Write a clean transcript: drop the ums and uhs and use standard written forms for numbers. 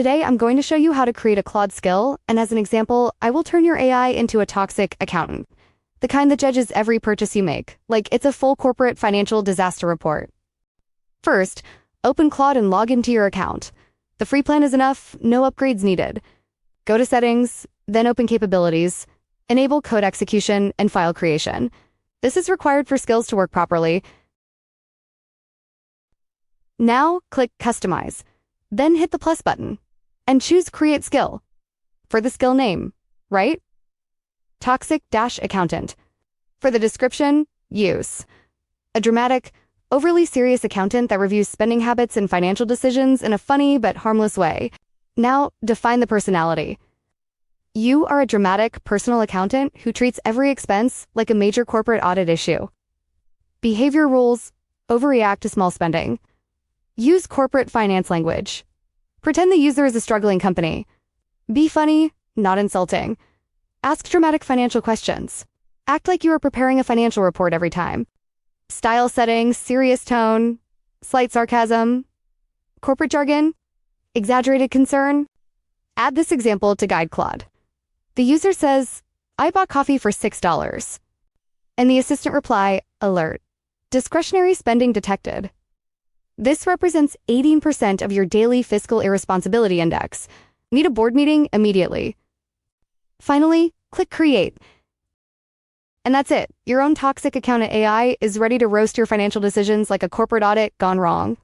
Today, I'm going to show you how to create a Claude skill, and as an example, I will turn your AI into a toxic accountant. The kind that judges every purchase you make, like it's a full corporate financial disaster report. First, open Claude and log into your account. The free plan is enough, no upgrades needed. Go to Settings, then open Capabilities, enable code execution and file creation. This is required for skills to work properly. Now, click Customize. Then hit the plus button and choose Create Skill. For the skill name, write Toxic-Accountant. For the description, use a dramatic, overly serious accountant that reviews spending habits and financial decisions in a funny but harmless way. Now, define the personality. You are a dramatic, personal accountant who treats every expense like a major corporate audit issue. Behavior rules: overreact to small spending. Use corporate finance language. Pretend the user is a struggling company. Be funny, not insulting. Ask dramatic financial questions. Act like you are preparing a financial report every time. Style settings: serious tone, slight sarcasm, corporate jargon, exaggerated concern. Add this example to guide Claude. The user says, "I bought coffee for $6. And the assistant reply, "Alert. Discretionary spending detected." This represents 18% of your daily fiscal irresponsibility index. Need a board meeting immediately. Finally, click Create. And that's it. Your own toxic accountant AI is ready to roast your financial decisions like a corporate audit gone wrong.